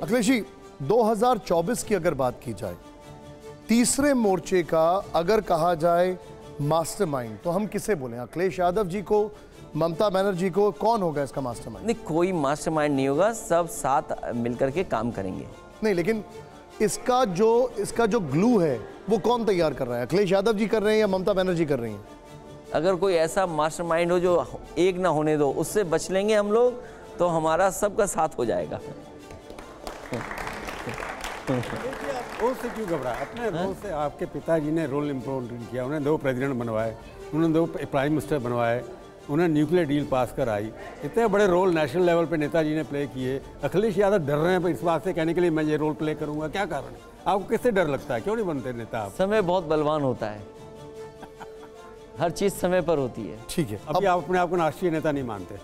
अखिलेश जी, 2024 की अगर बात की जाए, तीसरे मोर्चे का अगर कहा जाए मास्टरमाइंड, तो हम किसे बोलें? अखिलेश यादव जी को, ममता बनर्जी को? कौन होगा इसका मास्टरमाइंड? नहीं, कोई मास्टरमाइंड नहीं होगा, सब साथ मिलकर के काम करेंगे। नहीं, लेकिन इसका जो ग्लू है वो कौन तैयार कर रहा है? अखिलेश यादव जी कर रहे हैं या ममता बनर्जी कर रही हैं? अगर कोई ऐसा मास्टरमाइंड हो जो एक ना होने दो, उससे बच लेंगे हम लोग, तो हमारा सबका साथ हो जाएगा। आप रोल से क्यों घबराए? अपने रोल से आपके पिताजी ने रोल इम्प्रूव किया, उन्होंने 2 प्रेसिडेंट बनवाए, उन्होंने 2 प्राइम मिनिस्टर बनवाए, उन्होंने न्यूक्लियर डील पास कराई। इतने बड़े रोल नेशनल लेवल पे नेताजी ने प्ले किए। अखिलेश यादव डर रहे हैं इस बात से कहने के लिए मैं ये रोल प्ले करूंगा, क्या कारण है? आपको किससे डर लगता है? क्यों नहीं बनते नेता आप? समय बहुत बलवान होता है, हर चीज समय पर होती है। ठीक है, अभी आप अपने आप को राष्ट्रीय नेता नहीं मानते?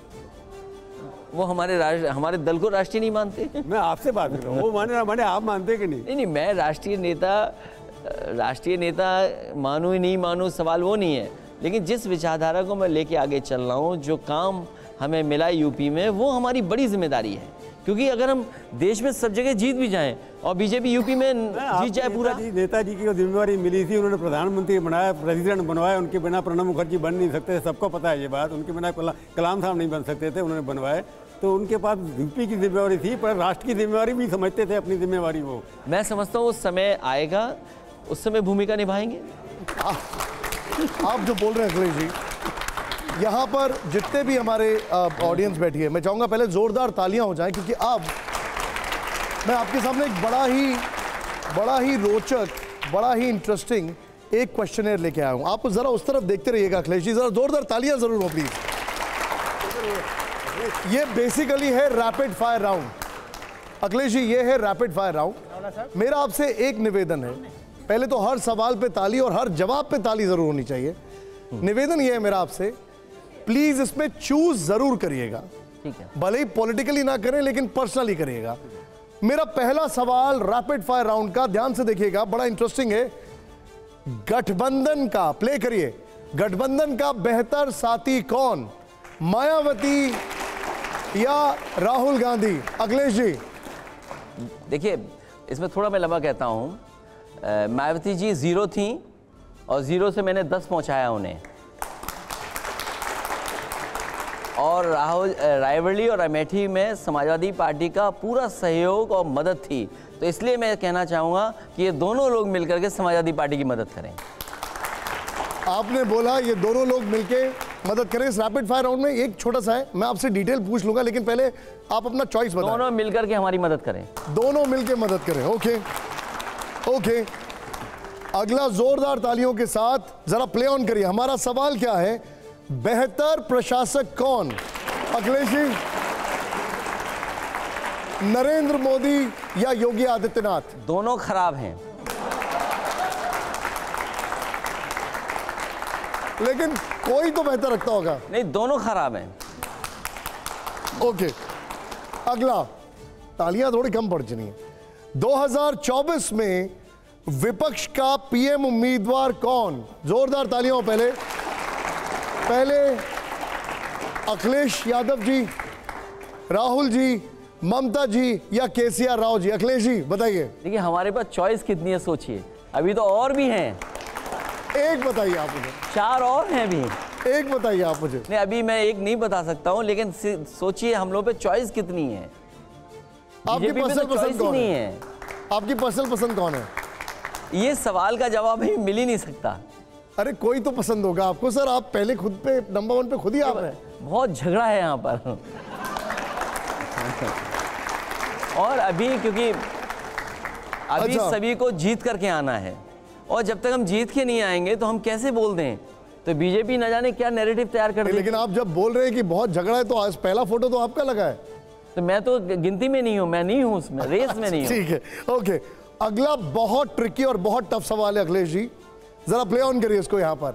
वो हमारे दल को राष्ट्रीय नहीं मानते। मैं आपसे बात कर रहा हूँ, वो माने ना माने, आप मानते कि नहीं? नहीं, मैं राष्ट्रीय नेता मानूं ही नहीं मानूं, सवाल वो नहीं है, लेकिन जिस विचारधारा को मैं लेके आगे चल रहा हूँ, जो काम हमें मिला यूपी में, वो हमारी बड़ी जिम्मेदारी है। क्योंकि अगर हम देश में सब जगह जीत भी जाएं और बीजेपी यूपी में जीत जाए पूरा। नेताजी की जिम्मेवारी मिली थी, उन्होंने प्रधानमंत्री बनाया, प्रेसिडेंट बनवाया, उनके बिना प्रणब मुखर्जी बन नहीं सकते, सबको पता है ये बात। उनके बिना कलाम साहब नहीं बन सकते थे, उन्होंने बनवाए। तो उनके पास यूपी की जिम्मेवारी थी, पर राष्ट्र की जिम्मेवारी भी समझते थे अपनी जिम्मेवारी। वो मैं समझता हूँ उस समय आएगा, उस समय भूमिका निभाएंगे। आप जो बोल रहे हैं अखिलेश जी, यहाँ पर जितने भी हमारे ऑडियंस बैठी है, मैं चाहूँगा पहले जोरदार तालियां हो जाएं, क्योंकि अब मैं आपके सामने एक बड़ा ही रोचक, बड़ा ही इंटरेस्टिंग एक क्वेश्चनर लेके आया हूँ। आप जरा उस तरफ देखते रहिएगा अखिलेश जी, जरा जोरदार तालियां जरूर हो प्लीज। ये बेसिकली है rapid fire round. Akhilesh ji, ये है रैपिड फायर राउंड। मेरा आपसे एक निवेदन है, पहले तो हर सवाल पे ताली और हर जवाब पे ताली जरूर होनी चाहिए। निवेदन ये है मेरा आपसे, प्लीज इसमें चूज जरूर करिएगा। ठीक है, भले ही पॉलिटिकली ना करें, लेकिन पर्सनली करिएगा। मेरा पहला सवाल रैपिड फायर राउंड का, ध्यान से देखिएगा, बड़ा इंटरेस्टिंग है। गठबंधन का, प्ले करिए, गठबंधन का बेहतर साथी कौन? मायावती या राहुल गांधी? अखिलेश जी देखिए, इसमें थोड़ा मैं लंबा कहता हूँ। मायावती जी 0 थी और 0 से मैंने 10 पहुंचाया उन्हें, और राहुल रायबरेली और अमेठी में समाजवादी पार्टी का पूरा सहयोग और मदद थी। तो इसलिए मैं कहना चाहूँगा कि ये दोनों लोग मिलकर के समाजवादी पार्टी की मदद करें। आपने बोला ये दोनों लोग मिलके मदद करें। इस रैपिड फायर राउंड में एक छोटा सा है, मैं आपसे डिटेल पूछ लूंगा, लेकिन पहले आप अपना चॉइस बताएं। दोनों मिलकर के हमारी मदद करें। दोनों मिलके मदद करें। ओके ओके, अगला जोरदार तालियों के साथ जरा प्ले ऑन करिए। हमारा सवाल क्या है? बेहतर प्रशासक कौन? अखिलेश जी, नरेंद्र मोदी या योगी आदित्यनाथ? दोनों खराब हैं, लेकिन कोई तो बेहतर रखता होगा। नहीं, दोनों खराब हैं। ओके, अगला, तालियां थोड़ी कम पड़ चुकी हैं। 2024 में विपक्ष का पीएम उम्मीदवार कौन? जोरदार तालियां पहले अखिलेश यादव जी, राहुल जी, ममता जी या केसीआर राव जी? अखिलेश जी बताइए। देखिए, हमारे पास चॉइस कितनी है सोचिए, अभी तो और भी हैं। एक बताइए आप मुझे। 4 और हैं भी। एक बताइए आप मुझे। नहीं, अभी मैं एक नहीं बता सकता हूं, लेकिन सोचिए हम लोग पे चॉइस कितनी है। आपकी पर्सनल पसंद कौन नहीं है? आपकी पर्सनल पसंद कौन है? ये सवाल का जवाब ही मिल ही नहीं सकता। अरे कोई तो पसंद होगा आपको सर, आप पहले खुद पे नंबर 1 पे खुद ही आप हैं। बहुत झगड़ा है यहाँ पर। और अभी क्योंकि अभी सभी को जीत करके आना है, और जब तक हम जीत के नहीं आएंगे तो हम कैसे बोल दें? तो बीजेपी न जाने क्या नैरेटिव तैयार कर दे। लेकिन आप जब बोल रहे हैं कि बहुत झगड़ा है, तो आज पहला फोटो तो आपका लगा है। तो मैं तो गिनती में नहीं हूं, मैं नहीं हूं उसमें, रेस में नहीं हूं। ठीक है, ओके। अगला बहुत ट्रिकी और बहुत टफ सवाल है अखिलेश जी, जरा प्ले ऑन करिए इसको। यहां पर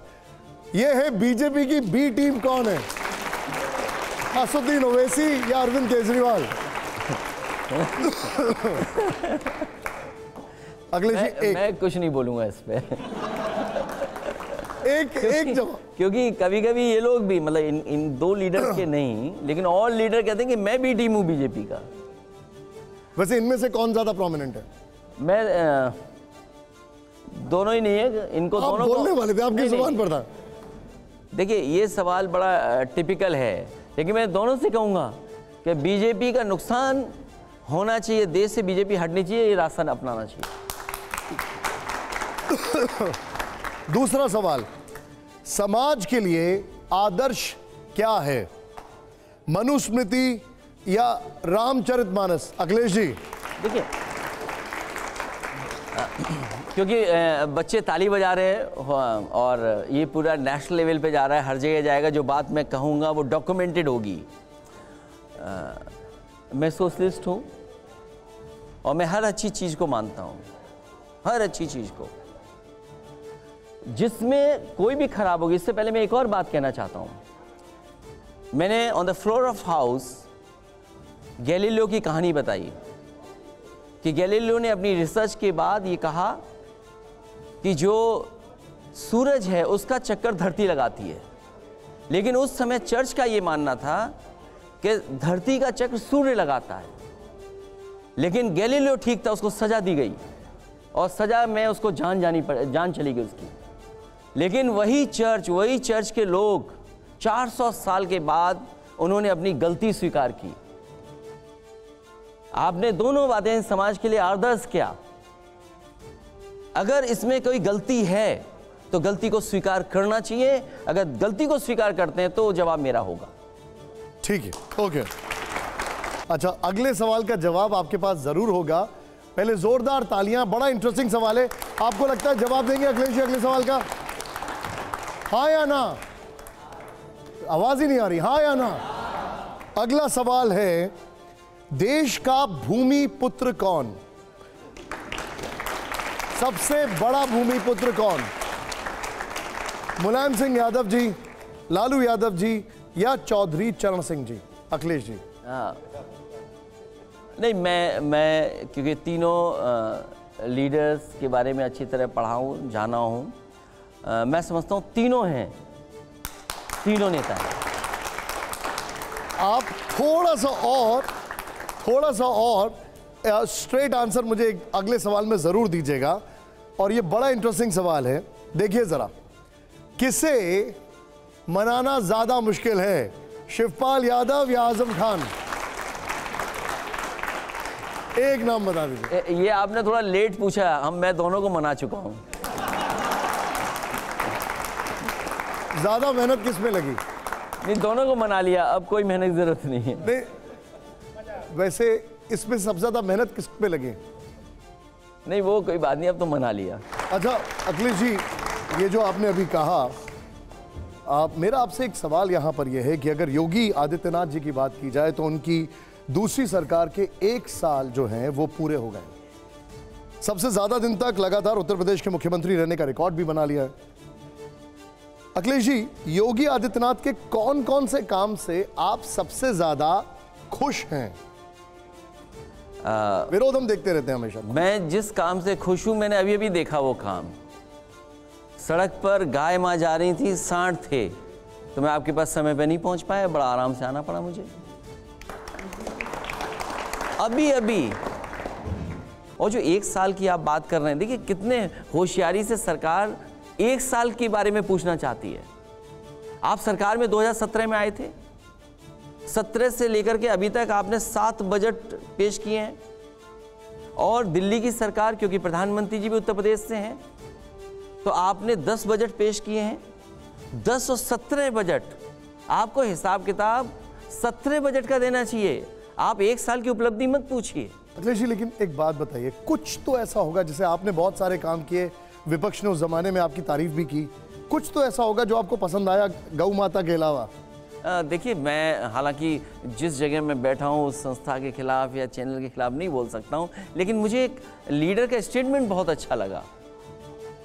ये है, बीजेपी की बी टीम कौन है? असदुद्दीन ओवैसी या अरविंद केजरीवाल? अखिलेश जी, मैं कुछ नहीं बोलूंगा इस पे। एक जवाब, क्योंकि कभी कभी ये लोग भी, मतलब इन 2 लीडर के नहीं, लेकिन और लीडर कहते हैं कि मैं भी टीम हूं बीजेपी का। वैसे इनमें से कौन ज्यादा प्रोमिनेंट है? मैं दोनों ही नहीं है, इनको आप दोनों बोलने वाले थे, आपकी नहीं, जुबान पर था। देखिए ये सवाल बड़ा टिपिकल है, लेकिन मैं दोनों से कहूँगा कि बीजेपी का नुकसान होना चाहिए, देश से बीजेपी हटनी चाहिए, ये रास्ता अपनाना चाहिए। दूसरा सवाल, समाज के लिए आदर्श क्या है, मनुस्मृति या रामचरितमानस? अखिलेश जी। देखिए क्योंकि बच्चे ताली बजा रहे हैं और ये पूरा नेशनल लेवल पे जा रहा है, हर जगह जाएगा, जो बात मैं कहूँगा वो डॉक्यूमेंटेड होगी। मैं सोशलिस्ट हूँ और मैं हर अच्छी चीज़ को मानता हूँ, हर अच्छी चीज़ को, जिसमें कोई भी खराब होगी। इससे पहले मैं एक और बात कहना चाहता हूँ। मैंने on the floor of house Galileo की कहानी बताई कि गैलीलियो ने अपनी रिसर्च के बाद ये कहा कि जो सूरज है उसका चक्कर धरती लगाती है, लेकिन उस समय चर्च का ये मानना था कि धरती का चक्र सूर्य लगाता है। लेकिन गैलीलियो ठीक था, उसको सजा दी गई और सजा में उसको जान चली गई उसकी। लेकिन वही चर्च के लोग 400 साल के बाद उन्होंने अपनी गलती स्वीकार की। आपने दोनों बातें समाज के लिए आदर्श किया। अगर इसमें कोई गलती है तो गलती को स्वीकार करना चाहिए, अगर गलती को स्वीकार करते हैं तो जवाब मेरा होगा। ठीक है, ओके। अच्छा, अगले सवाल का जवाब आपके पास जरूर होगा। पहले जोरदार तालियां, बड़ा इंटरेस्टिंग सवाल है। आपको लगता है जवाब देंगे अखिलेश जी अगले सवाल का? हाँ या ना? आवाज ही नहीं आ रही, हाँ या ना? अगला सवाल है, देश का भूमि पुत्र कौन? सबसे बड़ा भूमि पुत्र कौन? मुलायम सिंह यादव जी, लालू यादव जी या चौधरी चरण सिंह जी? अखिलेश जी। नहीं, मैं क्योंकि तीनों लीडर्स के बारे में अच्छी तरह पढ़ा हूँ, जाना हूँ, मैं समझता हूँ तीनों हैं, तीनों नेता हैं। आप थोड़ा सा और स्ट्रेट आंसर मुझे अगले सवाल में जरूर दीजिएगा, और ये बड़ा इंटरेस्टिंग सवाल है। देखिए जरा, किसे मनाना ज्यादा मुश्किल है, शिवपाल यादव या आजम खान? एक नाम बता दीजिए। ये आपने थोड़ा लेट पूछा, मैं दोनों को मना चुका हूँ। ज्यादा मेहनत किस में लगी? नहीं, दोनों को मना लिया, अब कोई मेहनत की जरूरत नहीं है। नहीं, वैसे इसमें सबसे ज्यादा मेहनत किस पे लगी? नहीं, वो कोई बात नहीं, अब तो मना लिया। अच्छा अखिलेश जी, ये जो आपने अभी कहा, मेरा आपसे एक सवाल यहाँ पर यह है कि अगर योगी आदित्यनाथ जी की बात की जाए तो उनकी दूसरी सरकार के 1 साल जो हैं वो पूरे हो गए। सबसे ज्यादा दिन तक लगातार उत्तर प्रदेश के मुख्यमंत्री रहने का रिकॉर्ड भी बना लिया है। अखिलेश जी, योगी आदित्यनाथ के कौन कौन से काम से आप सबसे ज्यादा खुश हैं? विरोध हम देखते रहते हैं हमेशा। मैं जिस काम से खुश हूं, मैंने अभी देखा वो काम। सड़क पर गाय माँ जा रही थी, सांड थे, तो मैं आपके पास समय पे नहीं पहुंच पाया, बड़ा आराम से आना पड़ा मुझे अभी। और जो 1 साल की आप बात कर रहे हैं, देखिए कितने होशियारी से सरकार 1 साल के बारे में पूछना चाहती है। आप सरकार में 2017 में आए थे, 17 से लेकर के अभी तक आपने 7 बजट पेश किए हैं, और दिल्ली की सरकार, क्योंकि प्रधानमंत्री जी भी उत्तर प्रदेश से हैं, तो आपने 10 बजट पेश किए हैं। 10 और 17 बजट, आपको हिसाब किताब 17 बजट का देना चाहिए। आप 1 साल की उपलब्धि मत पूछिए। अखिलेश जी, लेकिन एक बात बताइए, कुछ तो ऐसा होगा, जैसे आपने बहुत सारे काम किए, विपक्ष ने उस जमाने में आपकी तारीफ भी की, कुछ तो ऐसा होगा जो आपको पसंद आया गौ माता के अलावा? देखिए, मैं हालांकि जिस जगह मैं बैठा हूँ उस संस्था के खिलाफ या चैनल के खिलाफ नहीं बोल सकता हूँ, लेकिन मुझे एक लीडर का स्टेटमेंट बहुत अच्छा लगा।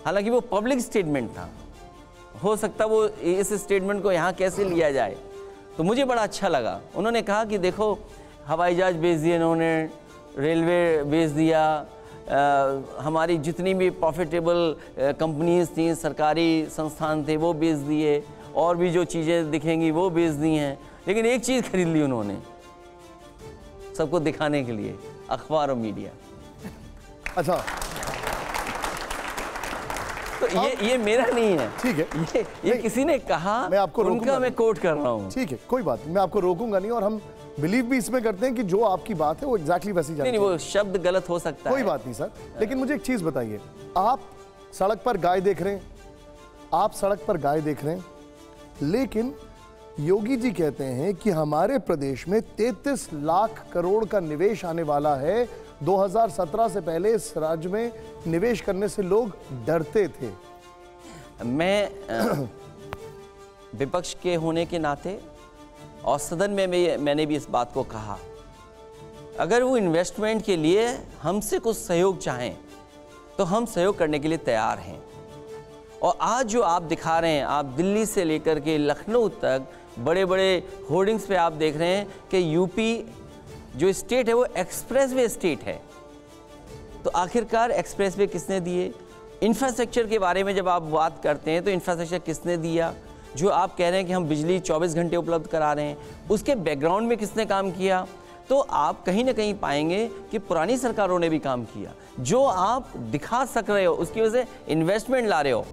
हालांकि वो पब्लिक स्टेटमेंट था, हो सकता वो इस स्टेटमेंट को यहाँ कैसे लिया जाए, तो मुझे बड़ा अच्छा लगा। उन्होंने कहा कि देखो, हवाई जहाज बेच दिए इन्होंने, रेलवे बेच दिया, हमारी जितनी भी प्रॉफिटेबल कंपनीज थी, सरकारी संस्थान थे, वो बेच दिए, और भी जो चीज़ें दिखेंगी वो बेच दी हैं, लेकिन एक चीज़ खरीद ली उन्होंने सबको दिखाने के लिए, अखबार और मीडिया। अच्छा, तो ये मेरा नहीं है, ठीक है, ये किसी ने कहा, मैं आपको उनका मैं कोट कर रहा हूँ। ठीक है, कोई बात नहीं, मैं आपको रोकूंगा नहीं, और हम बिलीव भी इसमें करते हैं कि जो आपकी बात है वो एग्जैक्टली वैसी जाती है। नहीं, वो शब्द गलत हो सकता है, कोई बात नहीं सर, लेकिन मुझे एक चीज बताइए, आप सड़क पर गाय देख रहे हैं, आप सड़क पर गाय देख रहे हैं, लेकिन योगी जी कहते हैं कि हमारे प्रदेश में 33 लाख करोड़ का निवेश आने वाला है। 2017 से पहले इस राज्य में निवेश करने से लोग डरते थे। मैं विपक्ष के होने के नाते और सदन में मैंने भी इस बात को कहा, अगर वो इन्वेस्टमेंट के लिए हमसे कुछ सहयोग चाहें तो हम सहयोग करने के लिए तैयार हैं। और आज जो आप दिखा रहे हैं, आप दिल्ली से लेकर के लखनऊ तक बड़े बड़े होर्डिंग्स पे आप देख रहे हैं कि यूपी जो स्टेट है वो एक्सप्रेसवे स्टेट है। तो आखिरकार एक्सप्रेसवे किसने दिए? इंफ्रास्ट्रक्चर के बारे में जब आप बात करते हैं तो इंफ्रास्ट्रक्चर किसने दिया? जो आप कह रहे हैं कि हम बिजली 24 घंटे उपलब्ध करा रहे हैं, उसके बैकग्राउंड में किसने काम किया? तो आप कहीं ना कहीं पाएंगे कि पुरानी सरकारों ने भी काम किया। जो आप दिखा सक रहे हो उसकी वजह से इन्वेस्टमेंट ला रहे हो।